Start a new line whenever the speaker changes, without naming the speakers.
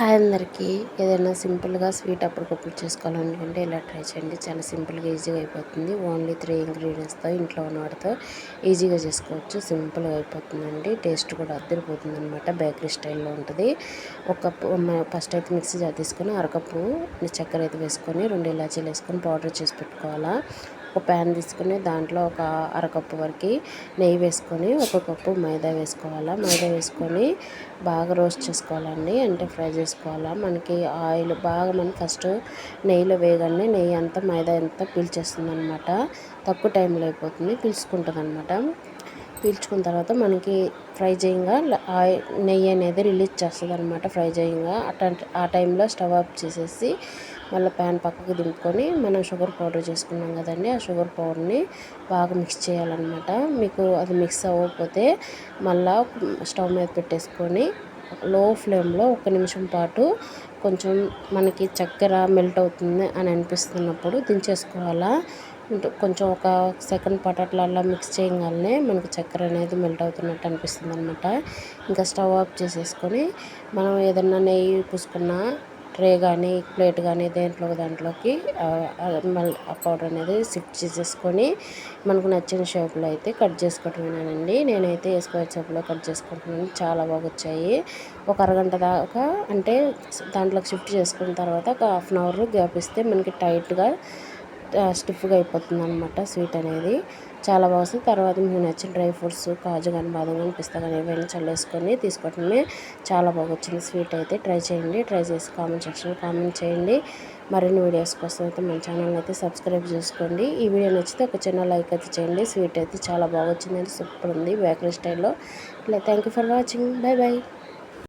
Hi అందరికీ. ఏదైనా సింపుల్గా స్వీట్ అప్పటికప్పుడు చేసుకోవాలనుకుంటే ఇలా ట్రై చేయండి. చాలా సింపుల్గా ఈజీగా అయిపోతుంది. ఓన్లీ 3 ఇంగ్రీడియంట్స్తో ఇంట్లో ఉన్న వాటితో ఈజీగా చేసుకోవచ్చు. సింపుల్గా అయిపోతుందండి. టేస్ట్ కూడా అద్దరిపోతుంది అనమాట. బేకరీ స్టైల్లో ఉంటుంది. ఒక కప్పు ఫస్ట్ అయితే మిక్సీ జార్ తీసుకొని అరకప్పు చక్కెర అయితే వేసుకొని 2 ఇలాచీలు వేసుకొని పౌడర్ చేసి పెట్టుకోవాలా. ఒక ప్యాన్ తీసుకుని దాంట్లో ఒక అరకప్పు వరకు నెయ్యి వేసుకొని ఒక కప్పు మైదా వేసుకోవాలా. మైదా వేసుకొని బాగా రోస్ట్ చేసుకోవాలండి, అంటే ఫ్రై చేసుకోవాలా. మనకి ఆయిల్ బాగా మనం ఫస్ట్ నెయ్యిలో వేయగానే నెయ్యి అంతా మైదా అంతా పీల్చేస్తుంది అనమాట. తక్కువ టైంలో అయిపోతుంది, పీల్చుకుంటుంది అనమాట. పీల్చుకున్న తర్వాత మనకి ఫ్రై చేయంగా నెయ్యి అనేది రిలీజ్ చేస్తుంది అనమాట. ఫ్రై చేయంగా ఆ టైంలో స్టవ్ ఆఫ్ చేసేసి మళ్ళీ ప్యాన్ పక్కకు దింపుకొని మనం షుగర్ పౌడర్ చేసుకున్నాం కదండి, ఆ షుగర్ పౌడర్ని బాగా మిక్స్ చేయాలన్నమాట. మీకు అది మిక్స్ అవ్వకపోతే మళ్ళీ స్టవ్ మీద పెట్టేసుకొని లో ఫ్లేమ్లో 1 నిమిషం పాటు కొంచెం మనకి చక్కెర మెల్ట్ అవుతుంది అని అనిపిస్తున్నప్పుడు దించేసుకోవాలా. కొంచెం ఒక సెకండ్ పాటు అట్లా మిక్స్ చేయగానే మనకి చక్కెర అనేది మెల్ట్ అవుతున్నట్టు అనిపిస్తుంది అనమాట. ఇంకా స్టవ్ ఆఫ్ చేసేసుకొని మనం ఏదన్నా నెయ్యి పూసుకున్న ట్రే కానీ ప్లేట్ కానీ దాంట్లోకి మళ్ళీ ఆ పౌడర్ అనేది షిఫ్ట్ చేసేసుకొని మనకు నచ్చిన షేప్లో అయితే కట్ చేసుకోవటమేనండి. నేనైతే స్క్వేర్ షేప్లో కట్ చేసుకుంటున్నాను. చాలా బాగా వచ్చాయి. ఒక అరగంట దాకా అంటే దాంట్లోకి షిఫ్ట్ చేసుకున్న తర్వాత ఒక హాఫ్ అన్ అవర్ గ్యాప్ ఇస్తే మనకి టైట్గా స్టిఫ్గా అయిపోతుంది అనమాట స్వీట్ అనేది. చాలా బాగా వస్తుంది. తర్వాత మీకు నచ్చిన డ్రై ఫ్రూట్స్ కాజు కానీ బాదం కానీ పిస్తా కానీ ఏవైనా చల్లేసుకొని తీసుకోవటమే. చాలా బాగా వచ్చింది స్వీట్ అయితే. ట్రై చేయండి. ట్రై చేసి కామెంట్ సెక్షన్లో కామెంట్ చేయండి. మరిన్ని వీడియోస్ కోసం అయితే మన ఛానల్ అయితే సబ్స్క్రైబ్ చేసుకోండి. ఈ వీడియో నచ్చితే ఒక చిన్న లైక్ అయితే చేయండి. స్వీట్ అయితే చాలా బాగా వచ్చిందండి, సూపర్ ఉంది బేకరీ స్టైల్లో. Thank you for watching. By by.